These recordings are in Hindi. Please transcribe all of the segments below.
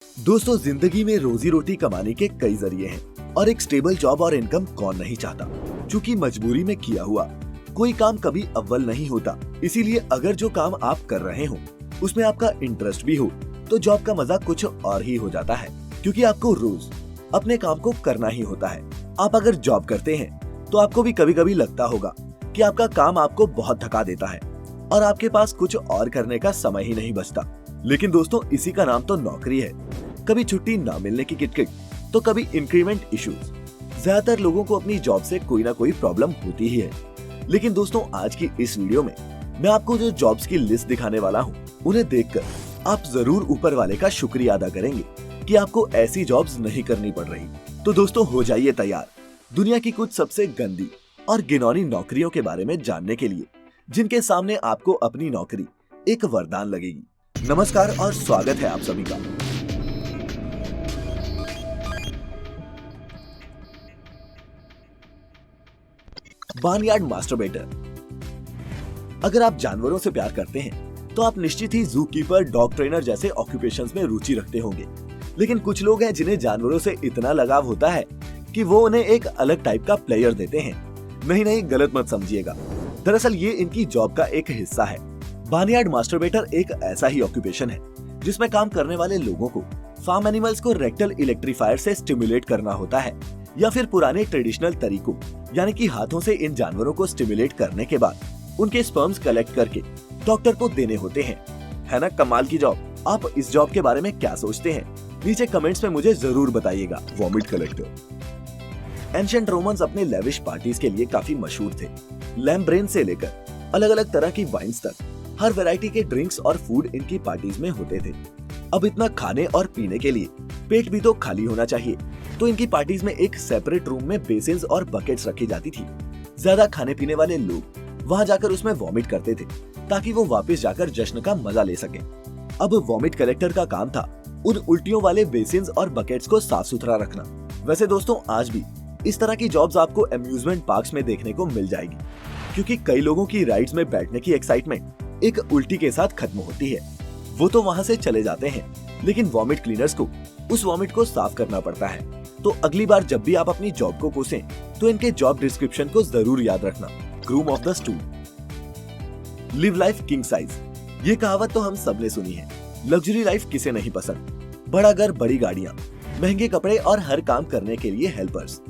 दोस्तों, जिंदगी में रोजी रोटी कमाने के कई जरिए हैं और एक स्टेबल जॉब और इनकम कौन नहीं चाहता। क्योंकि मजबूरी में किया हुआ कोई काम कभी अव्वल नहीं होता। इसीलिए अगर जो काम आप कर रहे हो उसमें आपका इंटरेस्ट भी हो तो जॉब का मजा कुछ और ही हो जाता है, क्योंकि आपको रोज अपने काम को करना ही होता है। आप अगर जॉब करते हैं तो आपको भी कभी कभी लगता होगा कि आपका काम आपको बहुत थका देता है और आपके पास कुछ और करने का समय ही नहीं बचता। लेकिन दोस्तों, इसी का नाम तो नौकरी है। कभी छुट्टी ना मिलने की किटकिट तो कभी इंक्रीमेंट इश्यूज। ज्यादातर लोगों को अपनी जॉब से कोई ना कोई प्रॉब्लम होती ही है। लेकिन दोस्तों, आज की इस वीडियो में मैं आपको जो जॉब्स की लिस्ट दिखाने वाला हूँ, उन्हें देखकर आप जरूर ऊपर वाले का शुक्रिया अदा करेंगे कि आपको ऐसी जॉब्स नहीं करनी पड़ रही। तो दोस्तों, हो जाइए तैयार दुनिया की कुछ सबसे गंदी और घिनौनी नौकरियों के बारे में जानने के लिए, जिनके सामने आपको अपनी नौकरी एक वरदान लगेगी। नमस्कार और स्वागत है आप सभी का। बार्नयार्ड मास्टरबेटर। अगर आप जानवरों से प्यार करते हैं तो आप निश्चित ही जू कीपर, डॉग ट्रेनर जैसे ऑक्यूपेशंस में रुचि रखते होंगे। लेकिन कुछ लोग हैं जिन्हें जानवरों से इतना लगाव होता है कि वो उन्हें एक अलग टाइप का प्लेयर देते हैं। नहीं, गलत मत समझिएगा। दरअसल ये इनकी जॉब का एक हिस्सा है। बार्नयार्ड मास्टरबेटर एक ऐसा ही ऑक्यूपेशन है जिसमें काम करने वाले लोगों को फार्म एनिमल्स को रेक्टल इलेक्ट्रीफायर से स्टिमुलेट करना होता है, या फिर पुराने ट्रेडिशनल तरीकों यानी कि हाथों से इन जानवरों को स्टिमुलेट करने के बाद उनके स्पर्म्स कलेक्ट करके डॉक्टर को देने होते हैं। है ना कमाल की जॉब। आप इस जॉब के बारे में क्या सोचते हैं? नीचे कमेंट्स में मुझे जरूर बताइएगा। Vomit collector. एंशिएंट रोमन्स अपने लेविश पार्टीज के लिए काफी मशहूर थे। लैम्ब ब्रेन से लेकर अलग अलग तरह की वाइन्स तक हर वैरायटी के ड्रिंक्स और फूड इनकी पार्टीज में होते थे। अब इतना खाने और पीने के लिए पेट भी तो खाली होना चाहिए, तो इनकी पार्टीज में एक सेपरेट रूम में बेसिन्स और बकेट्स रखी जाती थी। ज्यादा खाने पीने वाले लोग वहां जाकर उसमें वॉमिट करते थे ताकि वो वापस जाकर जश्न का मजा ले सके। अब वॉमिट कलेक्टर का काम था उन उल्टियों वाले बेसिन्स और बकेट्स को साफ सुथरा रखना। वैसे दोस्तों, आज भी इस तरह की जॉब्स आपको अम्यूजमेंट पार्क्स में देखने को मिल जाएगी, क्योंकि कई लोगों की राइड्स में बैठने की एक्साइटमेंट एक उल्टी के साथ खत्म होती है। वो तो वहां से चले जाते हैं, लेकिन वॉमिट क्लीनर्स को उस वॉमिट को साफ करना पड़ता है। तो अगली बार जब भी आप अपनी जॉब को कोसें तो इनके जॉब डिस्क्रिप्शन को जरूर याद रखना। Groom of the stool. Live life king size. ये कहावत तो हम सबने सुनी है। लग्जरी लाइफ किसे नहीं पसंद। बड़ा घर, बड़ी गाड़ियां, महंगे कपड़े और हर काम करने के लिए हेल्पर्स।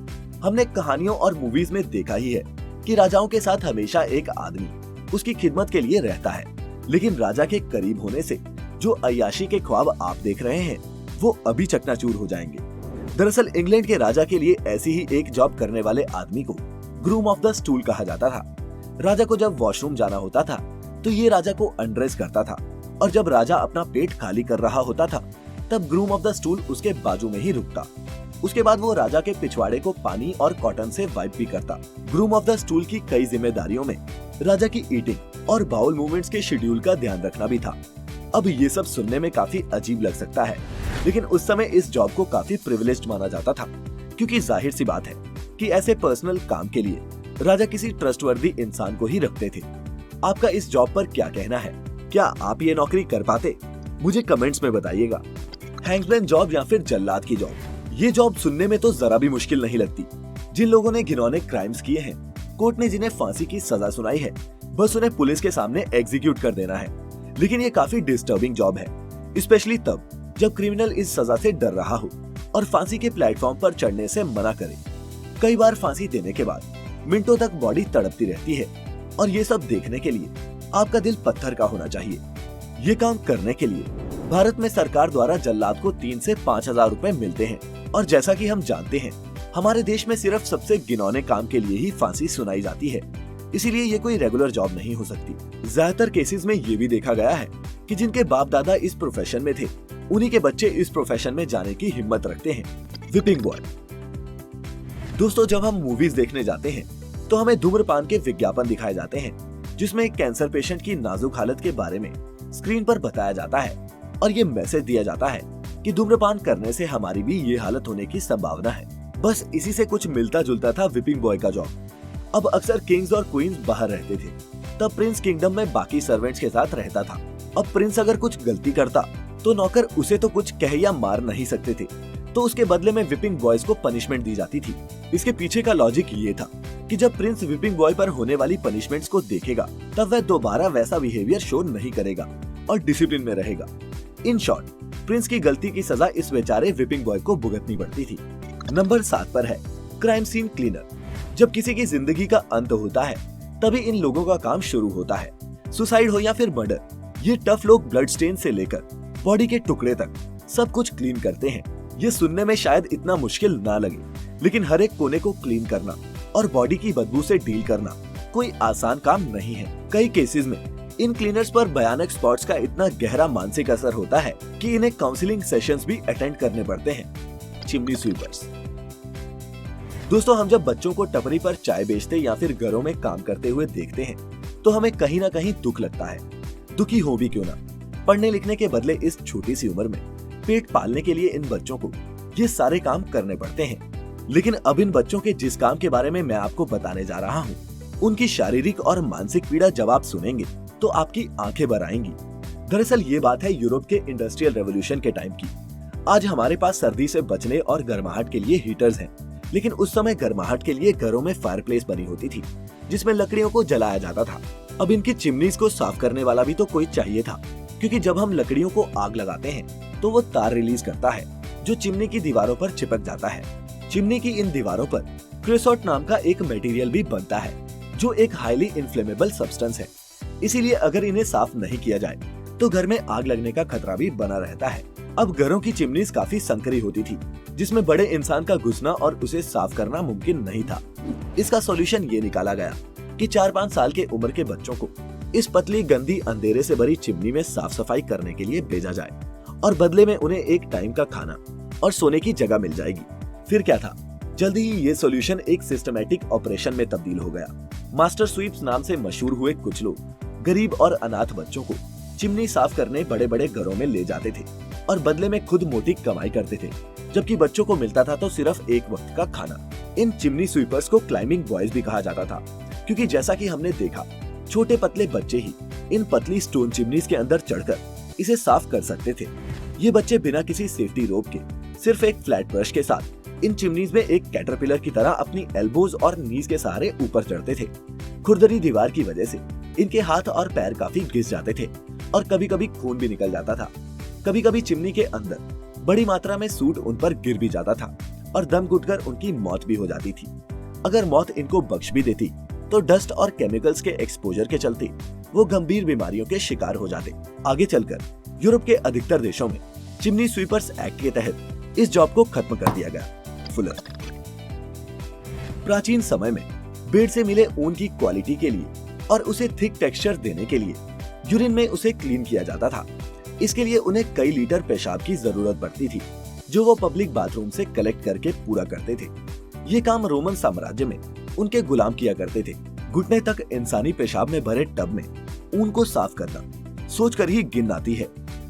हमने कहानियों और मूवीज में देखा ही है कि राजाओं के साथ हमेशा एक आदमी उसकी खिदमत के लिए रहता है। लेकिन राजा के करीब होने से जो अय्याशी के ख्वाब आप देख रहे हैं वो अभी चकनाचूर हो जाएंगे। दरअसल इंग्लैंड के राजा के लिए ऐसी ही एक जॉब करने वाले आदमी को ग्रूम ऑफ द स्टूल कहा जाता था। राजा को जब वॉशरूम जाना होता था तो ये राजा को अनड्रेस करता था, और जब राजा अपना पेट खाली कर रहा होता था तब ग्रूम ऑफ द स्टूल उसके बाजू में ही रुकता। उसके बाद वो राजा के पिछवाड़े को पानी और कॉटन से वाइप भी करता। ग्रूम ऑफ द स्टूल की कई जिम्मेदारियों में राजा की ईटिंग और बाउल मूवमेंट्स के शेड्यूल का ध्यान रखना भी था। अब ये सब सुनने में काफी अजीब लग सकता है, लेकिन उस समय इस जॉब को काफी प्रिविलेज्ड माना जाता था, क्योंकि जाहिर सी बात है कि ऐसे पर्सनल काम के लिए राजा किसी ट्रस्टवर्दी इंसान को ही रखते थे। आपका इस जॉब पर क्या कहना है? क्या आप ये नौकरी कर पाते? मुझे कमेंट्स में बताइएगा। हैंग्समैन जॉब या फिर जल्लाद की जॉब। ये जॉब सुनने में तो जरा भी मुश्किल नहीं लगती। जिन लोगों ने घिनौने क्राइम्स किए हैं, कोर्ट ने जिन्हें फांसी की सजा सुनाई है, बस उन्हें पुलिस के सामने एग्जीक्यूट कर देना है। लेकिन ये काफी डिस्टर्बिंग जॉब है, स्पेशली तब जब क्रिमिनल इस सजा से डर रहा हो और फांसी के प्लेटफॉर्म पर चढ़ने से मना करे। कई बार फांसी देने के बाद मिनटों तक बॉडी तड़पती रहती है, और ये सब देखने के लिए आपका दिल पत्थर का होना चाहिए। ये काम करने के लिए भारत में सरकार द्वारा जल्लाद को 3 से 5,000 रुपए मिलते हैं, और जैसा कि हम जानते हैं, हमारे देश में सिर्फ सबसे घिनौने काम के लिए ही फांसी सुनाई जाती है। इसीलिए ये कोई रेगुलर जॉब नहीं हो सकती। ज्यादातर केसेस में ये भी देखा गया है कि जिनके बाप दादा इस प्रोफेशन में थे, उन्हीं के बच्चे इस प्रोफेशन में जाने की हिम्मत रखते हैं। Weeping boy. दोस्तों, जब हम मूवीज देखने जाते हैं तो हमें धूम्रपान के विज्ञापन दिखाए जाते हैं, जिसमें एक कैंसर पेशेंट की नाजुक हालत के बारे में स्क्रीन पर बताया जाता है, और ये मैसेज दिया जाता है कि धूम्रपान करने से हमारी भी ये हालत होने की संभावना है। बस इसी से कुछ मिलता जुलता था विपिंग बॉय का जॉब। अब अक्सर किंग्स और क्वींस बाहर रहते थे, तब प्रिंस किंगडम में बाकी सर्वेंट्स के साथ रहता था। अब प्रिंस अगर कुछ गलती करता तो नौकर उसे तो कुछ कह या मार नहीं सकते थे, तो उसके बदले में विपिंग बॉयज को पनिशमेंट दी जाती थी। इसके पीछे का लॉजिक ये था कि जब प्रिंस विपिंग बॉय पर होने वाली पनिशमेंट्स को देखेगा तब वह दोबारा वैसा बिहेवियर शो नहीं करेगा और डिसिप्लिन में रहेगा। इन शॉर्ट, प्रिंस की गलती की सजा इस बेचारे विपिंग बॉय को भुगतनी पड़ती थी। नंबर 7 पर है क्राइम सीन क्लीनर। जब किसी की जिंदगी का अंत होता है तभी इन लोगों का काम शुरू होता है। सुसाइड हो या फिर मर्डर, ये टफ लोग ब्लड स्टेन से लेकर बॉडी के टुकड़े तक सब कुछ क्लीन करते हैं। ये सुनने में शायद इतना मुश्किल ना लगे, लेकिन हर एक कोने को क्लीन करना और बॉडी की बदबू से डील करना कोई आसान काम नहीं है। कई केसेस में इन क्लीनर्स पर भयानक स्पॉट्स का इतना गहरा मानसिक असर होता है कि इन्हें काउंसलिंग सेशंस भी अटेंड करने पड़ते हैं। Chimney sweepers. दोस्तों, हम जब बच्चों को टपरी पर चाय बेचते या फिर घरों में काम करते हुए देखते हैं तो हमें कहीं ना कहीं दुख लगता है। दुखी हो भी क्यों ना, पढ़ने लिखने के बदले इस छोटी सी उम्र में पेट पालने के लिए इन बच्चों को ये सारे काम करने पड़ते हैं। लेकिन अब इन बच्चों के जिस काम के बारे में मैं आपको बताने जा रहा हूँ, उनकी शारीरिक और मानसिक पीड़ा जब आप सुनेंगे तो आपकी आंखें भर आएंगी। दरअसल ये बात है यूरोप के इंडस्ट्रियल रेवोल्यूशन के टाइम की। आज हमारे पास सर्दी से बचने और गर्माहट के लिए हीटर्स हैं, लेकिन उस समय गर्माहट के लिए घरों में फायरप्लेस बनी होती थी जिसमें लकड़ियों को जलाया जाता था। अब इनकी चिमनीज को साफ करने वाला भी तो कोई चाहिए था, क्योंकि जब हम लकड़ियों को आग लगाते हैं तो वो तार रिलीज करता है जो चिमनी की दीवारों पर चिपक जाता है। चिमनी की इन दीवारों पर क्रेसोट नाम का एक मटेरियल भी बनता है जो एक हाईली इन्फ्लेमेबल सब्सटेंस है। इसीलिए अगर इन्हें साफ नहीं किया जाए तो घर में आग लगने का खतरा भी बना रहता है। अब घरों की चिमनीज काफी संकरी होती थी जिसमें बड़े इंसान का घुसना और उसे साफ करना मुमकिन नहीं था। इसका सॉल्यूशन ये निकाला गया कि 4-5 साल के उम्र के बच्चों को इस पतली गंदी अंधेरे से भरी चिमनी में साफ सफाई करने के लिए भेजा जाए और बदले में उन्हें एक टाइम का खाना और सोने की जगह मिल जाएगी। फिर क्या था, जल्दी ही ये सॉल्यूशन एक सिस्टमैटिक ऑपरेशन में तब्दील हो गया। मास्टर स्वीप्स नाम से मशहूर हुए कुछ लोग गरीब और अनाथ बच्चों को चिमनी साफ करने बड़े बड़े घरों में ले जाते थे और बदले में खुद मोटी कमाई करते थे, जबकि बच्चों को मिलता था तो सिर्फ एक वक्त का खाना। इन चिमनी स्वीपर्स को क्लाइंबिंग बॉयज भी कहा जाता था, क्योंकि जैसा कि हमने देखा, छोटे पतले बच्चे ही इन पतली स्टोन चिमनीज के अंदर चढ़कर इसे साफ कर सकते थे। ये बच्चे बिना किसी सेफ्टी रोप के सिर्फ एक फ्लैट ब्रश के साथ इन चिमनीज में एक कैटरपिलर की तरह अपनी एल्बोज और नीज के सहारे ऊपर चढ़ते थे। खुरदरी दीवार की वजह से इनके हाथ और पैर काफी घिस जाते थे और कभी कभी खून भी निकल जाता था। कभी कभी चिमनी के अंदर बड़ी मात्रा में सूट उन पर गिर भी जाता था और दम घुटकर उनकी मौत भी हो जाती थी। अगर मौत इनको बख्श भी देती तो डस्ट और केमिकल्स के एक्सपोजर के चलते वो गंभीर बीमारियों के शिकार हो जाते। आगे चलकर यूरोप के अधिकतर देशों में चिमनी स्वीपर्स एक्ट के तहत इस जॉब को खत्म कर दिया गया। फुलर। प्राचीन समय में बेड से मिले ऊन की क्वालिटी के लिए और उसे थिक टेक्सचर देने के लिए यूरिन में उसे क्लीन किया जाता था। इसके लिए उन्हें कई लीटर पेशाब की जरूरत पड़ती थी जो वो पब्लिक बाथरूम से कलेक्ट करके पूरा करते थे। ये काम रोमन साम्राज्य में उनके गुलाम किया करते थे। घुटने तक इंसानी पेशाब में भरे टब में ऊन को साफ करना सोचकर ही घिन आती है।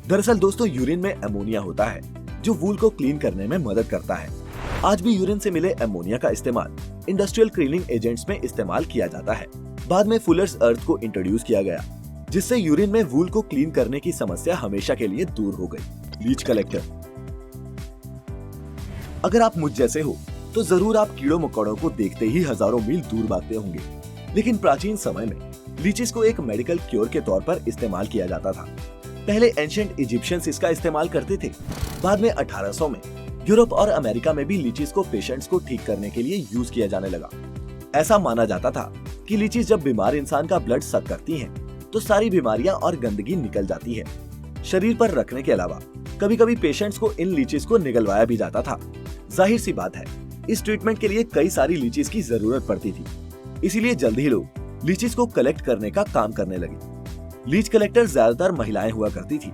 दरअसल दोस्तों, यूरिन में अमोनिया होता है जो वूल को क्लीन करने में मदद करता है। आज भी यूरिन से मिले अमोनिया का इस्तेमाल इंडस्ट्रियल क्लीनिंग एजेंट्स में इस्तेमाल किया जाता है। बाद में फुलर्स अर्थ को इंट्रोड्यूस किया गया जिससे यूरिन में वूल को क्लीन करने की समस्या हमेशा के लिए दूर हो गई। Leech collector. अगर आप मुझ जैसे हो तो जरूर आप कीड़ों मकोड़ों को देखते ही हजारों मील दूर भागते होंगे, लेकिन प्राचीन समय में लीचेस को एक मेडिकल क्योर के तौर पर इस्तेमाल किया जाता था। पहले एंशिएंट इजिप्शियंस इसका इस्तेमाल करते थे। बाद में 1800 में यूरोप और अमेरिका में भी लीचीज को पेशेंट्स को ठीक करने के लिए यूज किया जाने लगा। ऐसा माना जाता था कि लीचीज जब बीमार इंसान का ब्लड सक करती हैं, तो सारी बीमारियां और गंदगी निकल जाती है। शरीर पर रखने के अलावा कभी कभी पेशेंट्स को इन लीचीज को निगलवाया भी जाता था। जाहिर सी बात है, इस ट्रीटमेंट के लिए कई सारी लीचीज की जरूरत पड़ती थी, इसीलिए जल्द ही लोग लीचीज को कलेक्ट करने का काम करने लगे। लीच कलेक्टर ज्यादातर महिलाएं हुआ करती थी।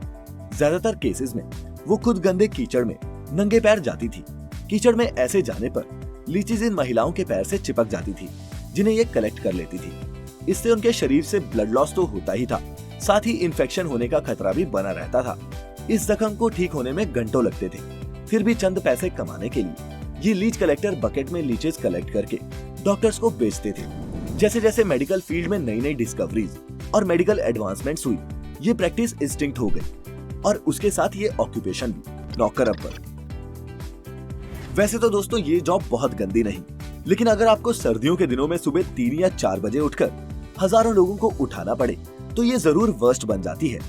ज्यादातर केसेस में वो खुद गंदे कीचड़ में नंगे पैर जाती थी। कीचड़ में ऐसे जाने पर लीचीज इन महिलाओं के पैर से चिपक जाती थी, जिन्हें ये कलेक्ट कर लेती थी। इससे उनके शरीर से ब्लड लॉस तो होता ही था, साथ ही इन्फेक्शन होने का खतरा भी बना रहता था। इस जख्म को ठीक होने में घंटों लगते थे। फिर भी चंद पैसे कमाने के लिए ये लीच कलेक्टर बकेट में लीचेस कलेक्ट करके डॉक्टर्स को बेचते थे। जैसे जैसे मेडिकल फील्ड में नई नई डिस्कवरीज और मेडिकल एडवांसमेंट्स हुई, ये प्रैक्टिस इंस्टिंक्ट हो गई और उसके साथ ये ऑक्यूपेशन भी, नौकर अपर। वैसे तो दोस्तों ये जॉब बहुत गंदी नहीं, लेकिन अगर आपको सर्दियों के दिनों में सुबह 3 या 4 बजे उठकर हजारों लोगों को उठाना पड़े तो ये जरूर वर्स्ट बन जाती है।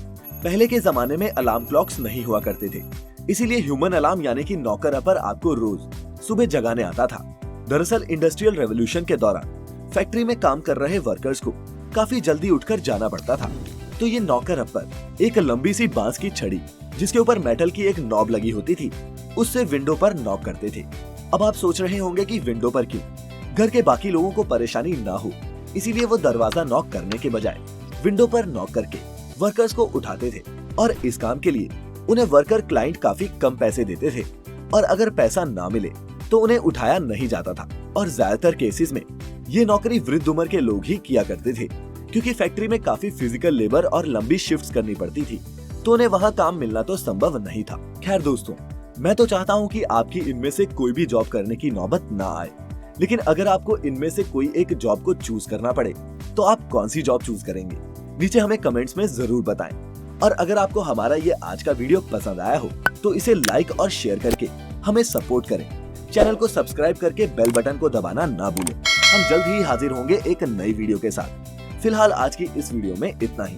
पहले के जमाने में अलार्म क्लॉक्स नहीं हुआ करते थे, इसीलिए ह्यूमन अलार्म यानी कि नौकर अपर आपको रोज सुबह जगाने आता था। दरअसल इंडस्ट्रियल रेवोल्यूशन के दौरान फैक्ट्री में काम कर रहे वर्कर्स को काफी जल्दी उठकर जाना पड़ता था, तो ये नौकर अपर एक लंबी सी बांस की छड़ी जिसके ऊपर मेटल की एक नॉब लगी होती थी, उससे विंडो पर नॉक करते थे। अब आप सोच रहे होंगे कि विंडो पर क्यों? घर के बाकी लोगों को परेशानी ना हो, इसीलिए वो दरवाजा नॉक करने के बजाय विंडो पर नॉक करके वर्कर्स को उठाते थे। और इस काम के लिए उन्हें वर्कर क्लाइंट काफी कम पैसे देते थे, और अगर पैसा ना मिले तो उन्हें उठाया नहीं जाता था। और ज्यादातर केसेस में ये नौकरी वृद्ध उम्र के लोग ही किया करते थे, क्योंकि फैक्ट्री में काफी फिजिकल लेबर और लंबी शिफ्ट्स करनी पड़ती थी, तो उन्हें वहाँ काम मिलना तो संभव नहीं था। खैर दोस्तों, मैं तो चाहता हूँ कि आपकी इनमें से कोई भी जॉब करने की नौबत ना आए, लेकिन अगर आपको इनमें से कोई एक जॉब को चूज करना पड़े तो आप कौन सी जॉब चूज करेंगे? नीचे हमें कमेंट्स में जरूर बताएं। और अगर आपको हमारा ये आज का वीडियो पसंद आया हो तो इसे लाइक और शेयर करके हमें सपोर्ट करें। चैनल को सब्सक्राइब करके बेल बटन को दबाना ना भूलें। हम जल्द ही हाजिर होंगे एक नई वीडियो के साथ। फिलहाल आज की इस वीडियो में इतना ही।